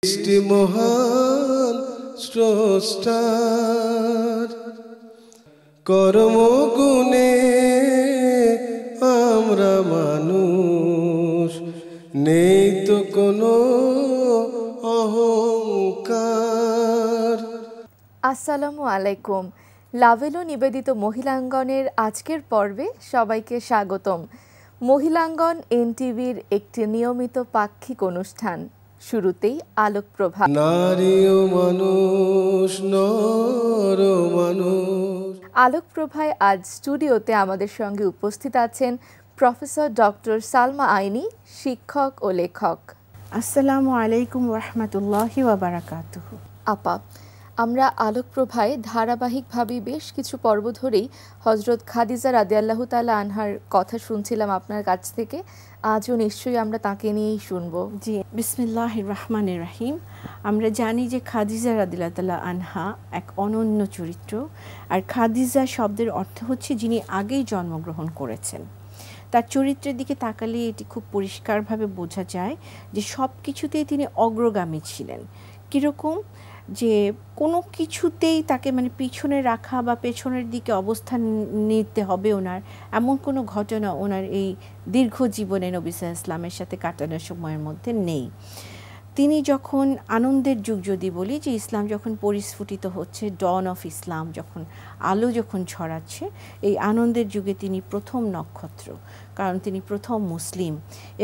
সৃষ্টি মহান স্রষ্টার কর্মগুণে আমরা মানুষ, নেই তো কোনো অহংকার। আসসালামু আলাইকুম। লাভেলো নিবেদিত মহিলাঙ্গনের আজকের পর্বে সবাইকে স্বাগতম। মহিলাঙ্গন এনটিভির একটি নিয়মিত পাক্ষিক অনুষ্ঠান। শুরুতেই আলোকপ্রভা। নারী ও মানুষ, নর ও মানুষ। আলোকপ্রভায় আজ স্টুডিওতে আমাদের সঙ্গে উপস্থিত আছেন প্রফেসর ডক্টর সালমা আইনি, শিক্ষক ও লেখক। আসসালামু আলাইকুম ওরহমতুল্লাহি ওয়া বারাকাতুহু। আপা, আমরা আলোকপ্রভায় ধারাবাহিকভাবে বেশ কিছু পর্ব ধরেই হজরত খাদিজা রাদিয়াল্লাহু তাআলা আনহার কথা শুনছিলাম আপনার কাছ থেকে। আজও নিশ্চয়ই আমরা তাকে নিয়েই শুনবো। জি, বিসমিল্লাহির রহমানির রহিম। আমরা জানি যে খাদিজা রাদিয়াল্লাহু তাআলা আনহা এক অনন্য চরিত্র, আর খাদিজা শব্দের অর্থ হচ্ছে যিনি আগেই জন্মগ্রহণ করেছেন। তার চরিত্রের দিকে তাকালে এটি খুব পরিষ্কারভাবে বোঝা যায় যে সব কিছুতেই তিনি অগ্রগামী ছিলেন। কীরকম? যে কোনো কিছুতেই তাকে পিছনে রাখা বা পেছনের দিকে অবস্থান নিতে হবে ওনার, এমন কোনো ঘটনা ওনার এই দীর্ঘ জীবনে নবী সাল্লাল্লাহু আলাইহি ওয়াসাল্লামের সাথে কাটানোর সময়ের মধ্যে নেই। তিনি যখন আনন্দের যুগ যদি বলি, যে ইসলাম যখন পরিস্ফুটিত হচ্ছে, ডন অফ ইসলাম যখন আলো যখন ছড়াচ্ছে, এই আনন্দের যুগে তিনি প্রথম নক্ষত্র, কারণ তিনি প্রথম মুসলিম,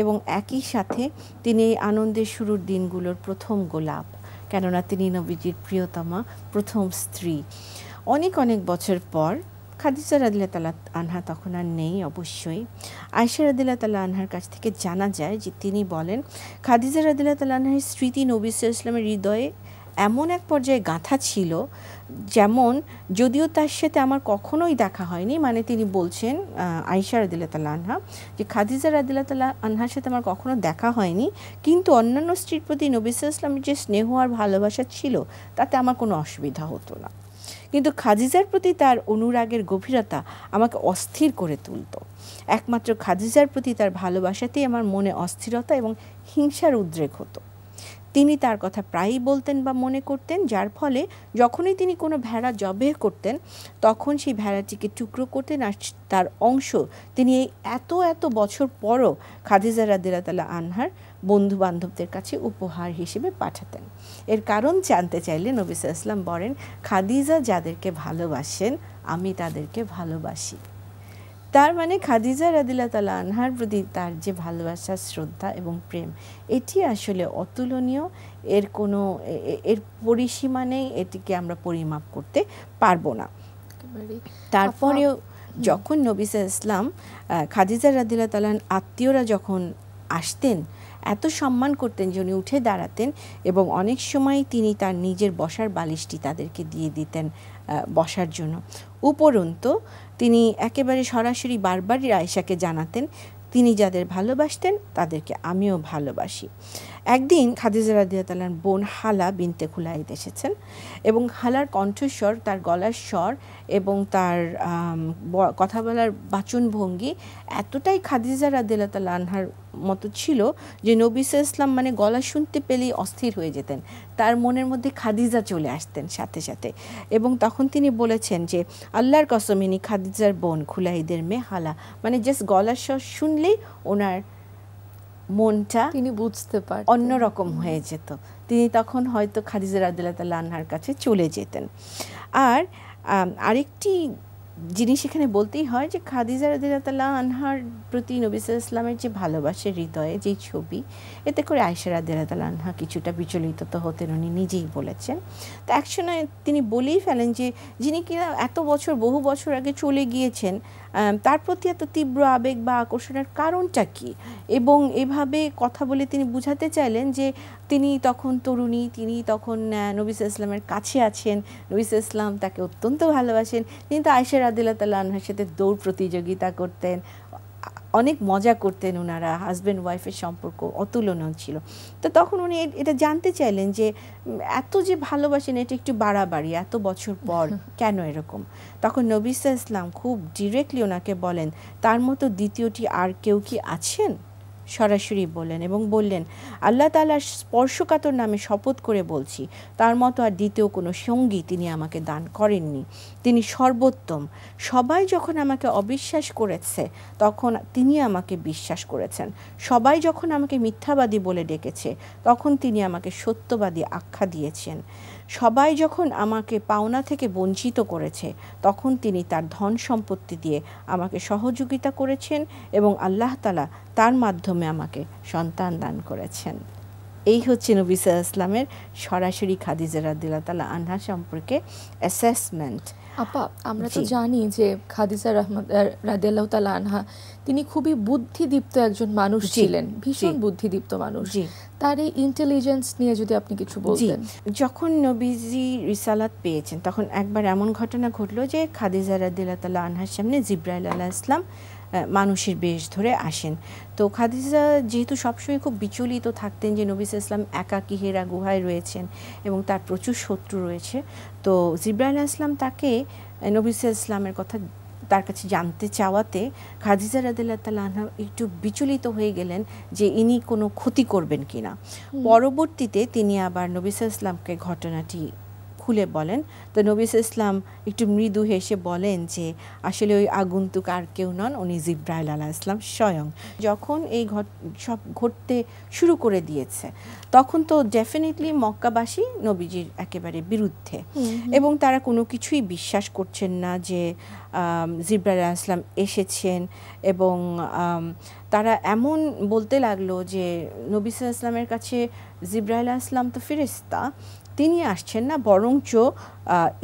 এবং একই সাথে তিনি এই আনন্দের শুরুর দিনগুলোর প্রথম গোলাপ, কেননা তিনি নবীজির প্রিয়তমা প্রথম স্ত্রী। অনেক অনেক বছর পর খাদিজা রাদিয়াল্লাহু তাআলা আনহা তখন আর নেই অবশ্যই। আয়েশা রাদিয়াল্লাহু তাআলা আনহার কাছ থেকে জানা যায় যে তিনি বলেন, খাদিজা রাদিয়াল্লাহু তাআলা আনহার স্মৃতি নবী সাল্লাল্লাহু আলাইহি ওয়াসাল্লামের হৃদয়ে এমন এক পর্যায়ে গাঁথা ছিল, যেমন যদিও তার সাথে আমার কখনোই দেখা হয়নি, তিনি বলছেন আয়েশা রাদিয়াল্লাহু তাআলা আনহা, যে খাদিজা রাদিয়াল্লাহু তাআলা আনহার সাথে আমার কখনো দেখা হয়নি, কিন্তু অন্যান্য স্ত্রীর প্রতি নবী সাল্লাল্লাহু আলাইহি ওয়াসাল্লামের যে স্নেহ আর ভালোবাসা ছিল তাতে আমার কোনো অসুবিধা হতো না, কিন্তু খাদিজার প্রতি তার অনুরাগের গভীরতা আমাকে অস্থির করে তুলত। একমাত্র খাদিজার প্রতি তার ভালোবাসাতেই আমার মনে অস্থিরতা এবং হিংসার উদ্রেক হতো। তিনি তার কথা প্রায়ই বলতেন বা মনে করতেন, যার ফলে যখনই তিনি কোনো ভেড়া জবেহ করতেন তখন সেই ভেড়াটিকে টুকরো করতেন, আর তার অংশ তিনি এই এত এত বছর পরও খাদিজা রাদিয়াল্লাহু তাআলা আনহার বন্ধু বান্ধবদের কাছে উপহার হিসেবে পাঠাতেন। এর কারণ জানতে চাইলে নবী সাল্লাল্লাহু আলাইহি ওয়াসাল্লাম বলেন, খাদিজা যাদেরকে ভালোবাসেন আমি তাদেরকে ভালোবাসি। তার খাদিজা রাদিয়াল্লাহু তাআলা আনহার প্রতি তার যে ভালোবাসা, শ্রদ্ধা এবং প্রেম, এটি আসলে অতুলনীয়। এর পরিসীমা নেই, এটিকে আমরা পরিমাপ করতে পারবো না। তারপরেও যখন নবী সাল্লাল্লাহু আলাইহি ওয়াসাল্লাম খাদিজা রাদিয়াল্লাহু তাআলা আত্মীয়রা যখন আসতেন, এত সম্মান করতেন যে উনি উঠে দাঁড়াতেন, এবং অনেক সময় তিনি তার নিজের বসার বালিশটি তাদেরকে দিয়ে দিতেন বসার জন্য। উপরন্তু তিনি একেবারে সরাসরি বারবারই আয়েশাকে জানাতেন, তিনি যাদের ভালোবাসতেন তাদেরকে আমিও ভালোবাসি। একদিন খাদিজা রাদিয়াল্লাহু তাআলার বোন হালা বিনতে খুলাইদ এসেছেন, এবং হালার কণ্ঠস্বর, তার গলার স্বর এবং তার কথা বলার বাচনভঙ্গি এতটাই খাদিজা রাদিয়াল্লাহু তাআলা আনহার মতো ছিল যে নবী সাল্লাল্লাহু আলাইহি ওয়াসাল্লাম গলা শুনতে পেলেই অস্থির হয়ে যেতেন। তার মনের মধ্যে খাদিজা চলে আসতেন সাথে সাথে, এবং তখন তিনি বলেছেন যে আল্লাহর কসম, ইনি খাদিজার বোন, খুলাইদের মেয়ে হালা। জাস্ট গলার স্বর শুনলেই ওনার মনটা তিনি বুঝতে পারতেন, অন্যরকম হয়ে যেত। তিনি তখন হয়তো খাদিজা রাদিয়াল্লাহু তাআলা আনহার কাছে চলে যেতেন। আর আরেকটি জিনিস এখানে বলতেই হয় যে খাদিজা রাদিয়াল্লাহু তাআলা আনহার প্রতি নবী সাল্লাল্লাহু আলাইহি ওয়াসাল্লামের যে ভালোবাসার হৃদয়ে যেই ছবি, এতে করে আয়েশা রাদিয়াল্লাহু তাআলা আনহা কিছুটা বিচলিত তো হতেন, উনি নিজেই বলেছেন। তো একসময় তিনি বলেই ফেলেন যে যিনি কিনা এত বছর, বহু বছর আগে চলে গিয়েছেন, তার প্রতি এত তীব্র আবেগ বা আকর্ষণের কারণটা কি? এবং এভাবে কথা বলে তিনি বুঝাতে চাইলেন যে তিনি তখন তরুণী, তিনি তখন নবী সাল্লাল্লাহু আলাইহি ওয়াসাল্লামের কাছে আছেন, নবী সাল্লাল্লাহু আলাইহি ওয়াসাল্লাম তাকে অত্যন্ত ভালোবাসেন। কিন্তু আয়েশা রাদিয়াল্লাহু তাআলা আনহার সাথে দৌড় প্রতিযোগিতা করতেন, অনেক মজা করতেন, ওনারা হাজব্যান্ড ওয়াইফের সম্পর্ক অতুলনীয় ছিল। তো তখন উনি এটা জানতে চাইলেন যে এত যে ভালোবাসেন, এটা একটু বাড়াবাড়ি, এত বছর পর কেন এরকম? তখন নবী সাল্লাল্লাহু আলাইহি ওয়াসাল্লাম খুব ডিরেক্টলি ওনাকে বলেন, তার মতো দ্বিতীয়টি আর কেউ কি আছেন? সরাসরি বললেন এবং বললেন, আল্লাহ তাআলার স্পর্শকাতর নামে শপথ করে বলছি, তার মতো আর দ্বিতীয় কোনো সঙ্গী তিনি আমাকে দান করেননি। তিনি সর্বোত্তম। সবাই যখন আমাকে অবিশ্বাস করেছে তখন তিনি আমাকে বিশ্বাস করেছেন। সবাই যখন আমাকে মিথ্যাবাদী বলে ডেকেছে তখন তিনি আমাকে সত্যবাদী আখ্যা দিয়েছেন। সবাই যখন আমাকে পাওনা থেকে বঞ্চিত করেছে তখন তিনি তার ধন সম্পত্তি দিয়ে আমাকে সহযোগিতা করেছেন এবং আল্লাহ তাআলা তার মাধ্যমে আমাকে সন্তান দান করেছেন। এই হচ্ছে নবী সাল্লাল্লাহু আলাইহি ওয়াসাল্লামের সরাসরি খাদিজা রাদিয়াল্লাহু তাআলা আনহা সম্পর্কে অ্যাসেসমেন্ট। আপা, আমরা তো জানি যে খাদিজা রাদিয়াল্লাহু তাআলা আনহা তিনি খুবই বুদ্ধিদীপ্ত একজন মানুষ ছিলেন, ভীষণ বুদ্ধিদীপ্ত মানুষ। তার এই ইন্টেলিজেন্স নিয়ে যদি আপনি কিছু বলতেন। যখন নবীজি রিসালাত পেয়েছেন তখন একবার এমন ঘটনা ঘটলো যে খাদিজা রাদিয়াল্লাহু তাআলা আনহার সামনে জিবরাইল আলাইহিস সালাম মানুষের বেশ ধরে আসেন। তো খাদিজা যেহেতু সবসময় খুব বিচলিত থাকতেন যে নবী সাল্লাল্লাহু আলাইহি ওয়াসাল্লাম একাকী হেরা গুহায় রয়েছেন এবং তার প্রচুর শত্রু রয়েছে, তো জিবরাইল আলাইহিস সালাম তাকে নবী সাল্লাল্লাহু আলাইহি ওয়াসাল্লামের কথা তার কাছে জানতে চাওয়াতে খাদিজা রাদিয়াল্লাহু তাআলা আনহা একটু বিচলিত হয়ে গেলেন যে ইনি কোনো ক্ষতি করবেন কিনা। পরবর্তীতে তিনি আবার নবী সাল্লাল্লাহু আলাইহি ওয়াসাল্লামকে ঘটনাটি খুলে বলেন। তো নবী সাল্লাল্লাহু আলাইহি ওয়াসাল্লাম একটু মৃদু হেসে বলেন যে আসলে ওই আগন্তুক আর কেউ নন, উনি জিবরাইল আলাইহিস সালাম স্বয়ং। যখন এই সব ঘটতে শুরু করে দিয়েছে তখন তো ডেফিনেটলি মক্কাবাসী নবীজির একেবারে বিরুদ্ধে এবং তারা কোনো কিছুই বিশ্বাস করছেন না যে জিবরাইল আলাইহিস সালাম এসেছেন এবং তারা এমন বলতে লাগলো যে নবী সাল্লাল্লাহু আলাইহি ওয়াসাল্লামের কাছে জিবরাইল আলাইহিস সালাম তো ফেরেশতা, তিনি আসছেন না, বরঞ্চ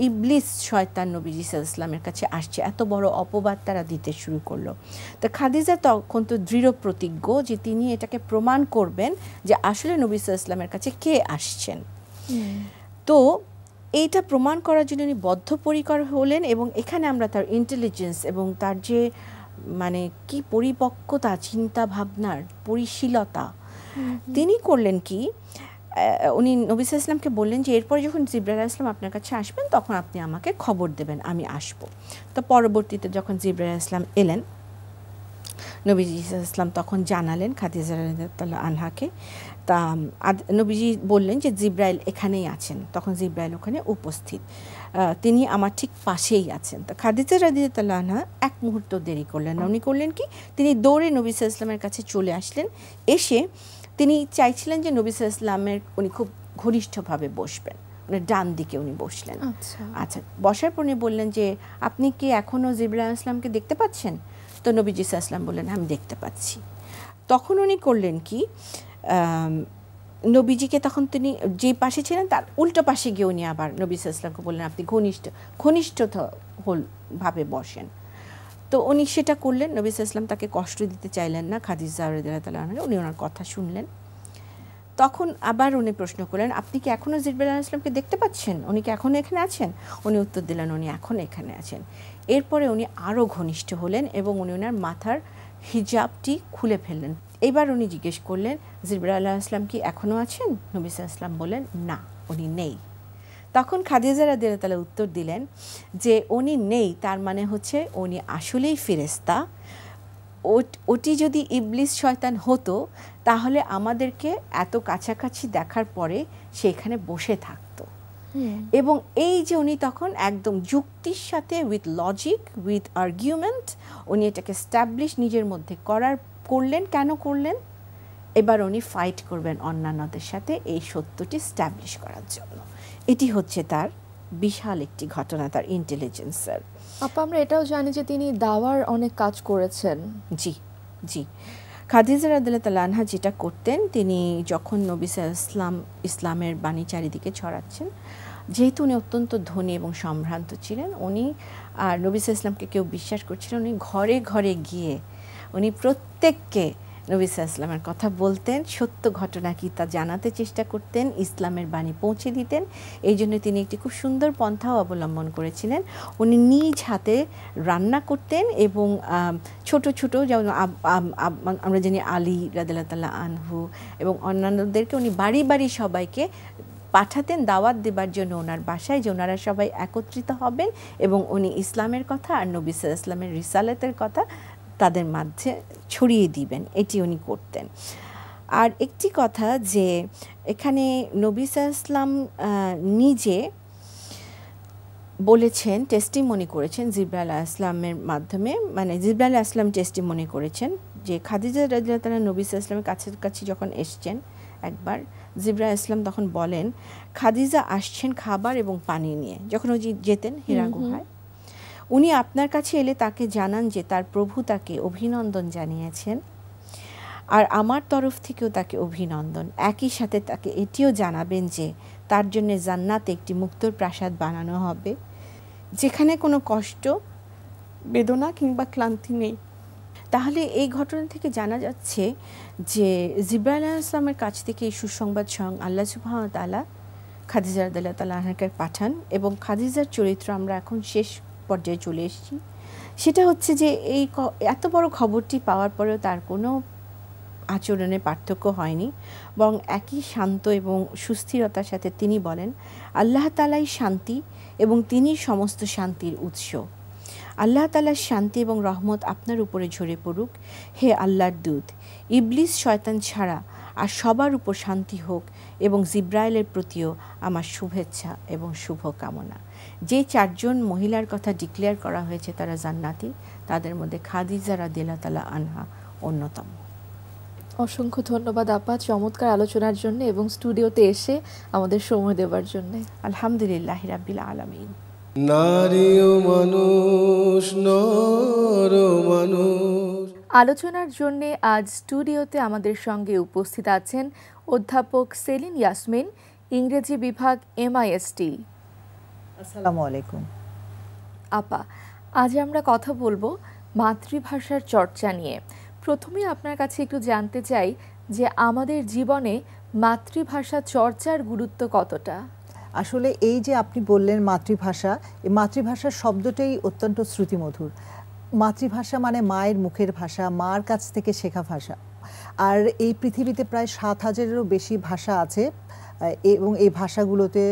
ইবলিস শয়তান নবীজি সাল্লাল্লাহু আলাইহি ওয়াসাল্লামের কাছে আসছে। এত বড় অপবাদ তারা দিতে শুরু করলো। তো খাদিজা তখন তো দৃঢ় প্রতিজ্ঞ যে তিনি এটাকে প্রমাণ করবেন যে আসলে নবী সাল্লাল্লাহু আলাইহি ওয়াসাল্লামের কাছে কে আসছেন। তো এইটা প্রমাণ করার জন্য উনি বদ্ধপরিকর হলেন এবং এখানে আমরা তার ইন্টেলিজেন্স এবং তার যে মানে কি পরিপক্কতা, চিন্তা ভাবনার পরিশীলতা, তিনি করলেন কি, উনি নবী সাল্লাল্লাহু আলাইহি ওয়াসাল্লামকে বললেন যে এরপরে যখন জিবরাইল আলাইহিস সালাম আপনার কাছে আসবেন তখন আপনি আমাকে খবর দেবেন, আমি আসব। তো পরবর্তীতে যখন জিবরাইল আলাইহিস সালাম এলেন নবীজি সাল্লাল্লাহু আলাইহি ওয়াসাল্লাম তখন জানালেন খাদিজা রাদিয়াল্লাহু আনহাকে। তা নবীজি বললেন যে জিবরাইল এখানেই আছেন। তখন জিবরাইল ওখানে উপস্থিত, তিনি আমার ঠিক পাশেই আছেন। তো খাদিজা রাদিয়াল্লাহু আনহা এক মুহূর্ত দেরি করলেন না। উনি করলেন কি, তিনি দৌড়ে নবী সাল্লাল্লাহু আলাইহি ওয়াসাল্লামের কাছে চলে আসলেন। এসে তিনি চাইছিলেন যে নবী সাল্লাল্লাহু আলাইহি ওয়াসাল্লামের উনি খুব ঘনিষ্ঠভাবে বসবেন, মানে ডান দিকে উনি বসলেন। আচ্ছা, বসার পর উনি বললেন যে আপনি কি এখনও জিবরাইল আলাইহিস সালামকে দেখতে পাচ্ছেন? তো নবীজি সাল্লাল্লাহু আলাইহি ওয়াসাল্লাম বললেন আমি দেখতে পাচ্ছি। তখন উনি করলেন কি, নবীজিকে তখন তিনি যে পাশে ছিলেন তার উল্টো পাশে গিয়ে উনি আবার নবী সাল্লাল্লাহু আলাইহি ওয়াসাল্লামকে বললেন আপনি ঘনিষ্ঠভাবে বসেন। তো উনি সেটা করলেন। নবী সাল্লাল্লাহু আলাইহি ওয়াসাল্লাম তাকে কষ্ট দিতে চাইলেন না, খাদিজা রাদিয়াল্লাহু তাআলা আনহা, উনি ওনার কথা শুনলেন। তখন আবার উনি প্রশ্ন করলেন আপনি কি এখনও জিবরাইল আলাইহিস সালামকে দেখতে পাচ্ছেন? উনি কি এখনও এখানে আছেন? উনি উত্তর দিলেন উনি এখন এখানে আছেন। এরপরে উনি আরও ঘনিষ্ঠ হলেন এবং উনি ওনার মাথার হিজাবটি খুলে ফেললেন। এবার উনি জিজ্ঞেস করলেন জিবরাইল আলাইহিস সালাম কি এখনও আছেন? নবী সাল্লাল্লাহু আলাইহি ওয়াসাল্লাম বললেন না, উনি নেই। তখন খাদিজা রাদিয়াল্লাহু তাআলা উত্তর দিলেন যে উনি নেই তার মানে হচ্ছে উনি আসলেই ফেরেশতা। ওটি যদি ইবলিস শয়তান হতো তাহলে আমাদেরকে এত কাছাকাছি দেখার পরে সেখানে বসে থাকতো। এবং এই যে উনি তখন একদম যুক্তির সাথে উইথ লজিক, উইথ আর্গুমেন্ট উনি এটাকে স্ট্যাবলিশ নিজের মধ্যে করলেন। কেন করলেন? এবার উনি ফাইট করবেন অন্যান্যদের সাথে এই সত্যটি স্ট্যাবলিশ করার জন্য। এটি হচ্ছে তার বিশাল একটি ঘটনা, তার ইন্টেলিজেন্সের। আপা, আমরা এটাও জানি যে তিনি দাওয়ার অনেক কাজ করেছেন। জি জি, খাদিজা রাদিয়াল্লাহু তাআলা আনহা যেটা করতেন, তিনি যখন নবী সাল্লাল্লাহু আলাইহি ওয়াসাল্লাম ইসলামের বাণী চারিদিকে ছড়াচ্ছেন, যেহেতু উনি অত্যন্ত ধনী এবং সম্ভ্রান্ত ছিলেন, উনি আর নবী সাল্লাল্লাহু আলাইহি ওয়াসাল্লামকে কেউ বিশ্বাস করছিলেন, উনি ঘরে ঘরে গিয়ে উনি প্রত্যেককে নবী সাল্লাল্লাহু আলাইহি ওয়াসাল্লামের কথা বলতেন, সত্য ঘটনা কি তা জানাতে চেষ্টা করতেন, ইসলামের বাণী পৌঁছে দিতেন। এই জন্য তিনি একটি খুব সুন্দর পন্থাও অবলম্বন করেছিলেন। উনি নিজ হাতে রান্না করতেন এবং ছোট ছোট যেমন আমরা জানি আলী রাদিয়াল্লাহু তাআলা আনহু এবং অন্যান্যদেরকে উনি বাড়ি বাড়ি সবাইকে পাঠাতেন দাওয়াত দেবার জন্য ওনার বাসায়, যে ওনারা সবাই একত্রিত হবেন এবং উনি ইসলামের কথা আর নবী সাল্লাল্লাহু আলাইহি ওয়াসাল্লামের রিসালাতের কথা তাদের মাঝে ছড়িয়ে দিবেন, এটি উনি করতেন। আর একটি কথা যে এখানে নবী সাল্লাল্লাহু আলাইহি ওয়াসাল্লাম নিজে বলেছেন, টেস্টিমনি করেছেন জিবরাইল আলাইহিস সালামের মাধ্যমে, মানে জিবরাইল আলাইহিস সালাম টেস্টিমনি করেছেন যে খাদিজা রাদিয়াল্লাহু তাআলা নবী সাল্লাল্লাহু আলাইহি ওয়াসাল্লামের কাছাকাছি যখন এসেছেন একবার, জিবরাইল আলাইহিস সালাম তখন বলেন খাদিজা আসছেন খাবার এবং পানি নিয়ে, যখন উনি যেতেন হিরা গুহায়। উনি আপনার কাছে এলে তাকে জানান যে তার প্রভু তাকে অভিনন্দন জানিয়েছেন, আর আমার তরফ থেকেও তাকে অভিনন্দন। একই সাথে তাকে এটিও জানাবেন যে তার জন্য জান্নাতে একটি মুক্তোর প্রাসাদ বানানো হবে, যেখানে কোনো কষ্ট, বেদনা কিংবা ক্লান্তি নেই। তাহলে এই ঘটনা থেকে জানা যাচ্ছে যে জিবরাইল আলাইহিস সালামের কাছ থেকে এই সুসংবাদ স্বয়ং আল্লাহ সুবহানাহু ওয়া তাআলা খাদিজা রাদিয়াল্লাহু তাআলা আনহাকে পাঠান। এবং খাদিজার চরিত্র আমরা এখন শেষ পর্যায়ে চলে এসেছি। সেটা হচ্ছে যে এই এত বড় খবরটি পাওয়ার পরেও তার কোনো আচরণে পার্থক্য হয়নি, বরং একই শান্ত এবং সুস্থিরতার সাথে তিনি বলেন আল্লাহ তাআলাই শান্তি এবং তিনি সমস্ত শান্তির উৎস। আল্লাহ তাআলার শান্তি এবং রহমত আপনার উপরে ঝরে পড়ুক হে আল্লাহর দূত। ইবলিস শয়তান ছাড়া আর সবার উপর শান্তি হোক, এবং জিব্রাইলের প্রতিও আমার শুভেচ্ছা এবং শুভকামনা। যে চারজন মহিলার কথা ডিক্লেয়ার করা হয়েছে তারা জান্নাতি, তাদের মধ্যে খাদিজা রাদিয়াল্লাহু তাআলা আনহা অন্যতম। অসংখ্য ধন্যবাদ আপা চমৎকার আলোচনার জন্য এবং স্টুডিওতে এসে আমাদের সময় দেওয়ার জন্য। আলহামদুলিল্লাহ রাব্বিল আলামিন। নারী ও মানুষ, নর ও মানুষ। আলোচনার জন্য আজ স্টুডিওতে আমাদের সঙ্গে উপস্থিত আছেন অধ্যাপক সেলিন ইয়াসমিন, ইংরেজি বিভাগ MIST। আসসালামু আলাইকুম আপা, আজ আমরা কথা বলবো মাতৃভাষার চর্চা নিয়ে। প্রথমে আপনার কাছে একটু জানতে চাই যে আমাদের জীবনে মাতৃভাষা চর্চার গুরুত্ব কতটা? আসলে এই যে আপনি বললেন মাতৃভাষা, এই মাতৃভাষার শব্দটাই অত্যন্ত শ্রুতিমধুর। মাতৃভাষা মানে মায়ের মুখের ভাষা, মার কাছ থেকে শেখা ভাষা। আর এই পৃথিবীতে প্রায় ৭,০০০-এরও বেশি ভাষা আছে, এবং এই ভাষাগুলোতে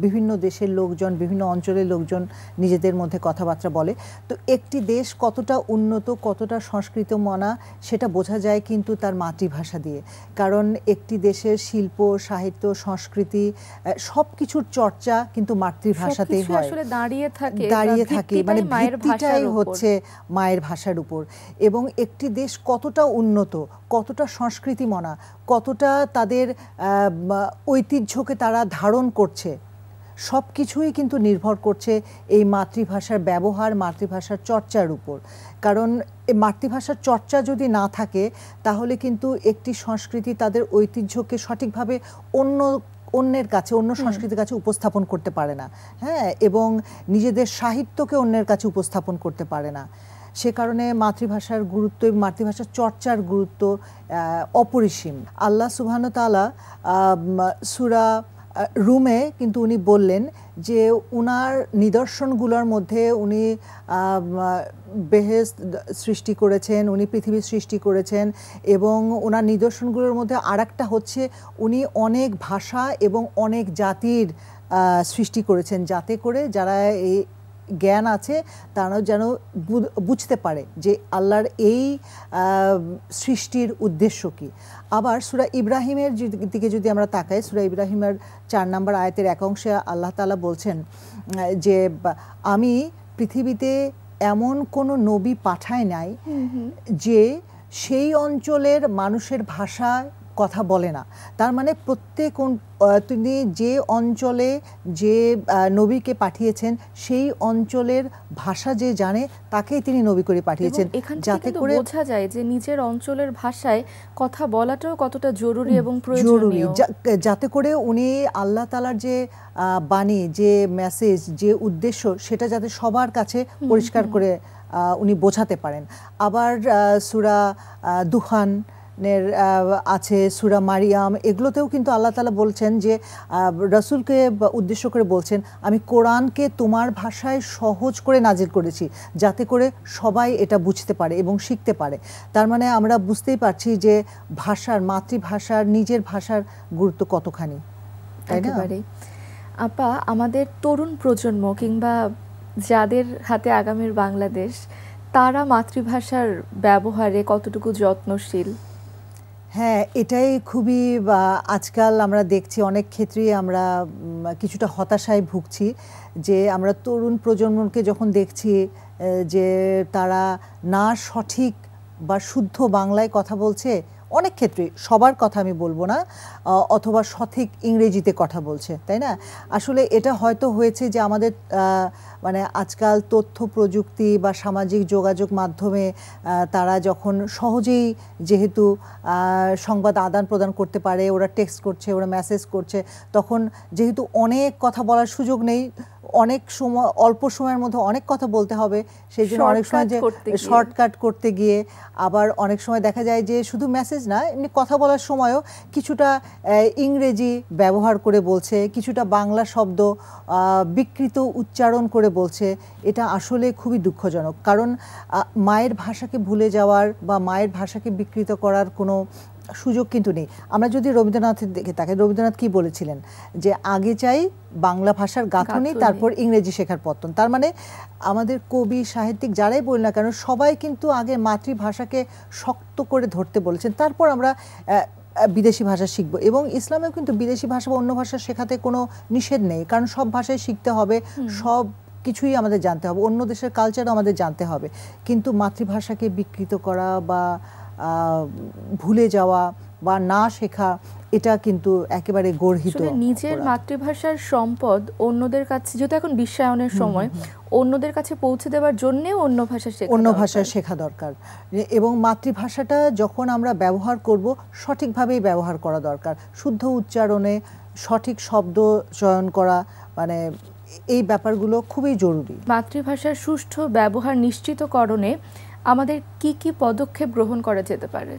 বিভিন্ন দেশের লোকজন, বিভিন্ন অঞ্চলের লোকজন নিজেদের মধ্যে কথাবার্তা বলে। তো একটি দেশ কতটা উন্নত, কতটা সংস্কৃতমনা সেটা বোঝা যায় কিন্তু তার মাতৃভাষা দিয়ে। কারণ একটি দেশের শিল্প, সাহিত্য, সংস্কৃতি সব কিছুর চর্চা কিন্তু মাতৃভাষাতেই হয়, দাঁড়িয়ে থাকে। মানে ভিত্তিটাই হচ্ছে মায়ের ভাষার উপর। এবং একটি দেশ কতটা উন্নত, কতটা সংস্কৃতিমনা, কতটা তাদের ঐতিহ্যকে তারা ধারণ করছে, সব কিছুই কিন্তু নির্ভর করছে এই মাতৃভাষার ব্যবহার, মাতৃভাষার চর্চার উপর। কারণ এই মাতৃভাষার চর্চা যদি না থাকে তাহলে কিন্তু একটি সংস্কৃতি তাদের ঐতিহ্যকে সঠিকভাবে অন্যের কাছে, অন্য সংস্কৃতির কাছে উপস্থাপন করতে পারে না, হ্যাঁ, এবং নিজেদের সাহিত্যকে অন্যের কাছে উপস্থাপন করতে পারে না। সে কারণে মাতৃভাষার গুরুত্ব, মাতৃভাষার চর্চার গুরুত্ব অপরিসীম। আল্লাহ সুবহানাহু ওয়া তাআলা সূরা রুমে কিন্তু উনি বললেন যে উনার নিদর্শনগুলোর মধ্যে উনি বেহেশত সৃষ্টি করেছেন, উনি পৃথিবী সৃষ্টি করেছেন, এবং ওনার নিদর্শনগুলোর মধ্যে আরেকটা হচ্ছে উনি অনেক ভাষা এবং অনেক জাতির সৃষ্টি করেছেন, যাতে করে যারা এই জ্ঞান আছে তারা যেন বুঝতে পারে যে আল্লাহর এই সৃষ্টির উদ্দেশ্য কী। আবার সূরা ইব্রাহিমের দিকে যদি আমরা তাকাই, সূরা ইব্রাহিমের ৪ নম্বর আয়াতের এক অংশে আল্লাহ তাআলা বলছেন যে আমি পৃথিবীতে এমন কোনো নবী পাঠাই নাই যে সেই অঞ্চলের মানুষের ভাষায় কথা বলে না। তার মানে তিনি যে অঞ্চলে যে নবীকে পাঠিয়েছেন সেই অঞ্চলের ভাষা যে জানে তাকেই তিনি নবী করে পাঠিয়েছেন, যাতে করে বোঝা যায় যে নিজের অঞ্চলের ভাষায় কথা বলাটাও কতটা জরুরি এবং প্রয়োজনীয়, যাতে করে উনি আল্লাহ তাআলার যে বাণী, যে মেসেজ, যে উদ্দেশ্য সেটা যাতে সবার কাছে পরিষ্কার করে উনি বোঝাতে পারেন। আবার সূরা দুখান আছে, সূরা মারিয়াম, এগুলোতেও কিন্তু আল্লাহ তাআলা বলছেন যে রাসূলকে উদ্দেশ্য করে বলছেন আমি কোরআনকে তোমার ভাষায় সহজ করে নাজিল করেছি যাতে করে সবাই এটা বুঝতে পারে এবং শিখতে পারে। তার মানে আমরা বুঝতেই পারছি যে ভাষার, মাতৃভাষার, নিজের ভাষার গুরুত্ব কতখানি, তাই না? আপা, আমাদের তরুণ প্রজন্ম কিংবা যাদের হাতে আগামীর বাংলাদেশ, তারা মাতৃভাষার ব্যবহারে কতটুকু যত্নশীল? হ্যাঁ, এটাই খুবই আজকাল আমরা দেখছি অনেক ক্ষেত্রেই আমরা কিছুটা হতাশায় ভুগছি যে আমরা তরুণ প্রজন্মকে যখন দেখছি যে তারা না সঠিক বা শুদ্ধ বাংলায় কথা বলছে, অনেক ক্ষেত্রে, সবার কথা আমি বলবো না, অথবা সঠিক ইংরেজিতে কথা বলছে, তাই না? আসলে এটা হয়তো হয়েছে যে আমাদের মানে আজকাল তথ্য প্রযুক্তি বা সামাজিক যোগাযোগ মাধ্যমে তারা যখন সহজেই যেহেতু সংবাদ আদান প্রদান করতে পারে, ওরা টেক্সট করছে, ওরা মেসেজ করছে, তখন যেহেতু অনেক কথা বলার সুযোগ নেই, অনেক সময় অল্প সময়ের মধ্যে অনেক কথা বলতে হবে, সেই জন্য অনেক সময় যে শর্টকাট করতে গিয়ে আবার অনেক সময় দেখা যায় যে শুধু মেসেজ না, এমনি কথা বলার সময়ও কিছুটা ইংরেজি ব্যবহার করে বলছে, কিছুটা বাংলা শব্দ বিকৃত উচ্চারণ করে বলছে। এটা আসলে খুবই দুঃখজনক, কারণ মায়ের ভাষাকে ভুলে যাওয়ার বা মায়ের ভাষাকে বিকৃত করার কোনো সুযোগ কিন্তু নেই। আমরা যদি রবীন্দ্রনাথের দিকে তাকাই, রবীন্দ্রনাথ কি বলেছিলেন যে আগে চাই বাংলা ভাষার গাঁথনি, তারপর ইংরেজি শেখার পত্তন। তার মানে আমাদের কবি সাহিত্যিক যারাই বল না কেন, সবাই কিন্তু আগে মাতৃভাষাকে শক্ত করে ধরতে বলেছেন, তারপর আমরা বিদেশি ভাষা শিখবো। এবং ইসলামেও কিন্তু বিদেশি ভাষা বা অন্য ভাষা শেখাতে কোনো নিষেধ নেই, কারণ সব ভাষাই শিখতে হবে, সব কিছুই আমাদের জানতে হবে, অন্য দেশের কালচারও আমাদের জানতে হবে। কিন্তু মাতৃভাষাকে বিকৃত করা বা ভুলে যাওয়া বা না শেখা, এটা কিন্তু একেবারে গর্হিত। নিজের মাতৃভাষার সম্পদ অন্যদের কাছে, যেহেতু এখন বিশ্বায়নের সময়, অন্যদের কাছে পৌঁছে দেওয়ার জন্যও অন্য ভাষা শেখা দরকার। এবং মাতৃভাষাটা যখন আমরা ব্যবহার করব, সঠিকভাবেই ব্যবহার করা দরকার, শুদ্ধ উচ্চারণে সঠিক শব্দ চয়ন করা, মানে এই ব্যাপারগুলো খুবই জরুরি। মাতৃভাষার সুষ্ঠু ব্যবহার নিশ্চিতকরণে আমাদের কি কি পদক্ষেপ গ্রহণ করা যেতে পারে?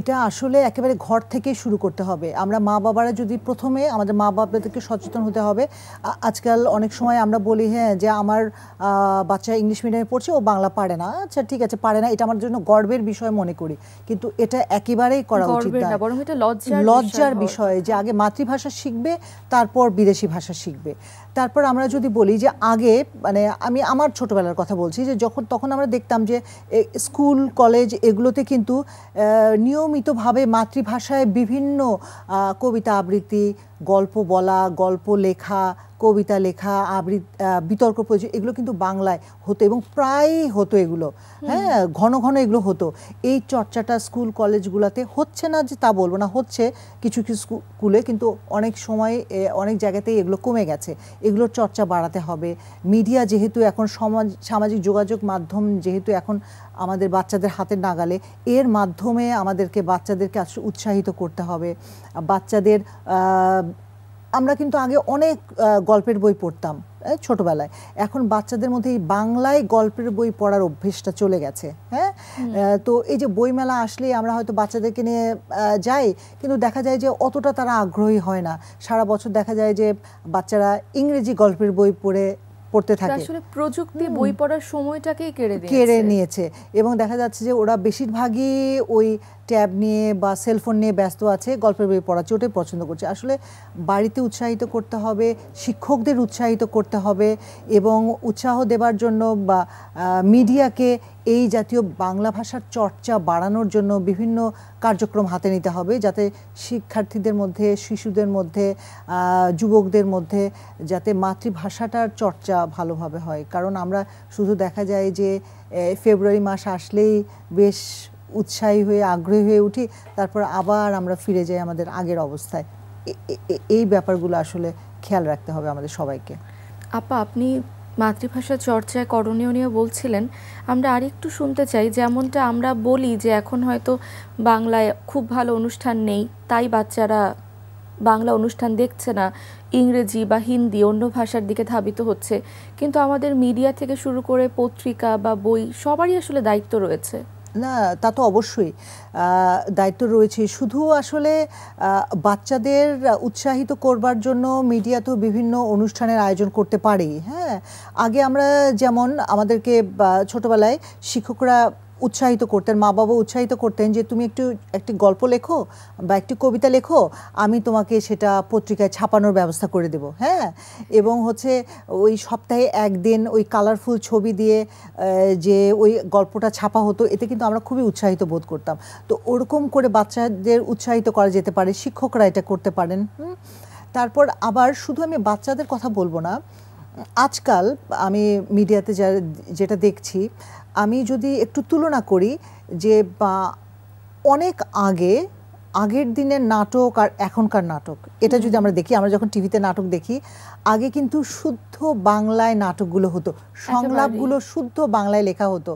এটা আসলে একেবারে ঘর থেকেই শুরু করতে হবে। আমরা মা বাবারা যদি প্রথমে আমাদের মা বাবাদেরকে সচেতন হতে হবে। আজকাল অনেক সময় আমরা বলি হ্যাঁ যে আমার বাচ্চা ইংলিশ মিডিয়ামে পড়ছে, ও বাংলা পারে না, আচ্ছা ঠিক আছে পারে না, এটা আমার জন্য গর্বের বিষয় মনে করি, কিন্তু এটা একেবারেই করা উচিত না, বরং এটা লজ্জার বিষয় যে আগে মাতৃভাষা শিখবে, তারপর বিদেশি ভাষা শিখবে। তারপর আমরা যদি বলি যে আগে, মানে আমি আমার ছোটবেলার কথা বলছি, যে তখন আমরা দেখতাম যে স্কুল কলেজ এগুলোতে কিন্তু নিয়মিতভাবে মাতৃভাষায় বিভিন্ন কবিতা আবৃত্তি, গল্প বলা, গল্প লেখা, কবিতা লেখা, বিতর্ক প্রতিযোগিতা, এগুলো কিন্তু বাংলায় হতো এবং প্রায় হতো এগুলো, হ্যাঁ, ঘন ঘন এগুলো হতো। এই চর্চাটা স্কুল কলেজগুলোতে হচ্ছে না যে তা বলবো না, হচ্ছে কিছু কিছু স্কুলে, কিন্তু অনেক সময় অনেক জায়গাতেই এগুলো কমে গেছে। এগুলোর চর্চা বাড়াতে হবে। মিডিয়া যেহেতু এখন সামাজিক যোগাযোগ মাধ্যম যেহেতু এখন আমাদের বাচ্চাদের হাতের নাগালে, এর মাধ্যমে আমাদেরকে বাচ্চাদেরকে উৎসাহিত করতে হবে। বাচ্চাদের আমরা কিন্তু আগে অনেক গল্পের বই পড়তাম ছোটবেলায়, এখন বাচ্চাদের মধ্যে এই বাংলায় গল্পের বই পড়ার অভ্যেসটা চলে গেছে। হ্যাঁ, তো এই যে বইমেলা আসলে আমরা হয়তো বাচ্চাদেরকে নিয়ে যাই, কিন্তু দেখা যায় যে অতটা তারা আগ্রহী হয় না। সারা বছর দেখা যায় যে বাচ্চারা ইংরেজি গল্পের বই পড়তে থাকে। আসলে প্রযুক্তি বই পড়ার সময়টাকেই কেড়ে নিয়েছে এবং দেখা যাচ্ছে যে ওরা বেশিরভাগই ওই ট্যাব নিয়ে বা সেলফোন নিয়ে ব্যস্ত আছে, গল্পের বই পড়া ওটাই পছন্দ করছে। আসলে বাড়িতে উৎসাহিত করতে হবে, শিক্ষকদের উৎসাহিত করতে হবে এবং উৎসাহ দেওয়ার জন্য বা মিডিয়াকে এই জাতীয় বাংলা ভাষার চর্চা বাড়ানোর জন্য বিভিন্ন কার্যক্রম হাতে নিতে হবে, যাতে শিক্ষার্থীদের মধ্যে, শিশুদের মধ্যে, যুবকদের মধ্যে যাতে মাতৃভাষাটার চর্চা ভালোভাবে হয়। কারণ আমরা শুধু দেখা যায় যে ফেব্রুয়ারি মাস আসলেই বেশ উৎসাহী হয়ে আগ্রহী হয়ে উঠি, তারপর আবার আমরা ফিরে যাই আমাদের আগের অবস্থায়। এই ব্যাপারগুলো আসলে খেয়াল রাখতে হবে আমাদের সবাইকে। আপা, আপনি মাতৃভাষা চর্চায় করণীয় নিয়ে বলছিলেন, আমরা আরেকটু শুনতে চাই। যেমনটা আমরা বলি যে এখন হয়তো বাংলায় খুব ভালো অনুষ্ঠান নেই, তাই বাচ্চারা বাংলা অনুষ্ঠান দেখছে না, ইংরেজি বা হিন্দি অন্য ভাষার দিকে ধাবিত হচ্ছে, কিন্তু আমাদের মিডিয়া থেকে শুরু করে পত্রিকা বা বই সবারই আসলে দায়িত্ব রয়েছে। না, তা তো অবশ্যই দায়িত্ব রয়েছে। শুধু আসলে বাচ্চাদের উৎসাহিত করবার জন্য মিডিয়া তো বিভিন্ন অনুষ্ঠানের আয়োজন করতে পারে। হ্যাঁ, আগে আমরা যেমন আমাদেরকে ছোটবেলায় শিক্ষকরা উৎসাহিত করতেন, মা বাবা উৎসাহিত করতেন যে তুমি একটি গল্প লেখো বা একটি কবিতা লেখো, আমি তোমাকে সেটা পত্রিকায় ছাপানোর ব্যবস্থা করে দেব। হ্যাঁ, এবং হচ্ছে ওই সপ্তাহে একদিন ওই কালারফুল ছবি দিয়ে যে ওই গল্পটা ছাপা হতো, এতে কিন্তু আমরা খুবই উৎসাহিত বোধ করতাম। তো ওরকম করে বাচ্চাদের উৎসাহিত করা যেতে পারে, শিক্ষকরা এটা করতে পারেন। তারপর আবার শুধু আমি বাচ্চাদের কথা বলবো না, আজকাল আমি মিডিয়াতে যেটা দেখছি, আমি যদি একটু তুলনা করি যে অনেক আগের দিনের নাটক আর এখনকার নাটক, এটা যদি আমরা দেখি, আমরা যখন টিভিতে নাটক দেখি, আগে কিন্তু শুদ্ধ বাংলায় নাটকগুলো হতো, সংলাপগুলো শুদ্ধ বাংলায় লেখা হতো।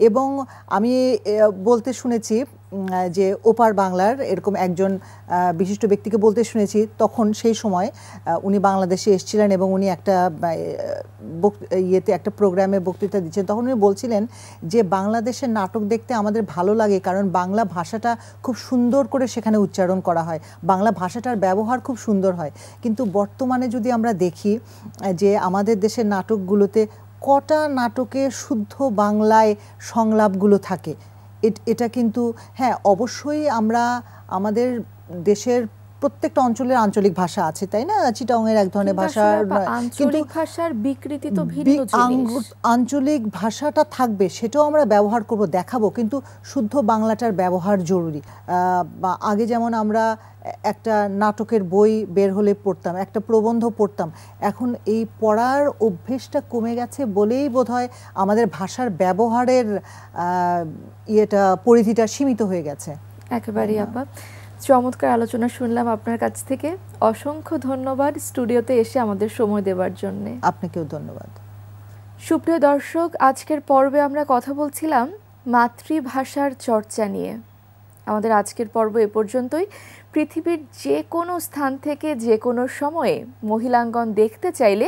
এবং আমি বলতে শুনেছি যে ওপার বাংলার এরকম একজন বিশিষ্ট ব্যক্তিকে বলতে শুনেছি, তখন সেই সময় উনি বাংলাদেশে এসেছিলেন এবং উনি একটা একটা প্রোগ্রামে বক্তৃতা দিচ্ছেন। তখন উনি বলছিলেন যে বাংলাদেশের নাটক দেখতে আমাদের ভালো লাগে, কারণ বাংলা ভাষাটা খুব সুন্দর করে সেখানে উচ্চারণ করা হয়, বাংলা ভাষাটার ব্যবহার খুব সুন্দর হয়। কিন্তু বর্তমানে যদি আমরা দেখি যে আমাদের দেশের নাটকগুলোতে কটা নাটকে শুদ্ধ বাংলায় সংলাপগুলো থাকে, এটা কিন্তু হ্যাঁ, অবশ্যই আমরা আমাদের দেশের প্রত্যেকটা অঞ্চলের আঞ্চলিক ভাষা আছে, তাই না? চিটাংয়ের এক ধরনের ভাষা, কিন্তু ভাষার বিকৃতি তো ভিন্ন জিনিস। আঞ্চলিক ভাষাটা থাকবে, সেটাও আমরা ব্যবহার করব, দেখাবো, কিন্তু শুদ্ধ বাংলাটার ব্যবহার জরুরি। আগে যেমন আমরা একটা নাটকের বই বের হলে পড়তাম, একটা প্রবন্ধ পড়তাম, এখন এই পড়ার অভ্যেসটা কমে গেছে বলেই বোধহয় আমাদের ভাষার ব্যবহারের পরিধিটা সীমিত হয়ে গেছে। একেবারেই আপা, চমৎকার আলোচনা শুনলাম আপনার কাছ থেকে। অসংখ্য ধন্যবাদ স্টুডিওতে এসে আমাদের সময় দেওয়ার জন্য। আপনাকেও ধন্যবাদ। সুপ্রিয় দর্শক, আজকের পর্বে আমরা কথা বলছিলাম মাতৃভাষার চর্চা নিয়ে। আমাদের আজকের পর্ব এ পর্যন্তই। পৃথিবীর যে কোনো স্থান থেকে যে কোনো সময়ে মহিলাঙ্গন দেখতে চাইলে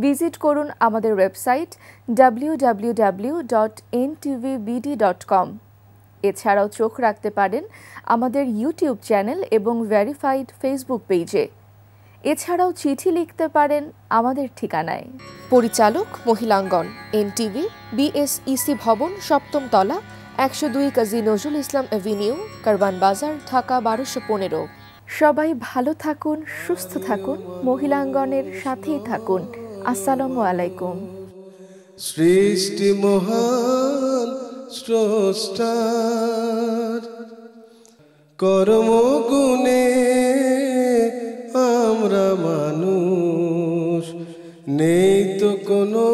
ভিজিট করুন আমাদের ওয়েবসাইট www.ntvbd.com। এছাড়াও চোখ রাখতে পারেন আমাদের ইউটিউব চ্যানেল এবং ভেরিফাইড ফেসবুক পেজে। এছাড়াও চিঠি লিখতে পারেন আমাদের ঠিকানায়। পরিচালক মহিলাঙ্গন, এনটিভি, বিএসইসি ভবন, 7ম তলা, 102 কাজী নজরুল ইসলাম এভিনিউ, কারওয়ান বাজার, ঢাকা 1215। সবাই ভালো থাকুন, সুস্থ থাকুন, মহিলাঙ্গনের সাথেই থাকুন। আসসালামু আলাইকুম। সৃষ্টি মহান স্রষ্টার কর্মগুণে আমরা মানুষ, নেই তো কোনো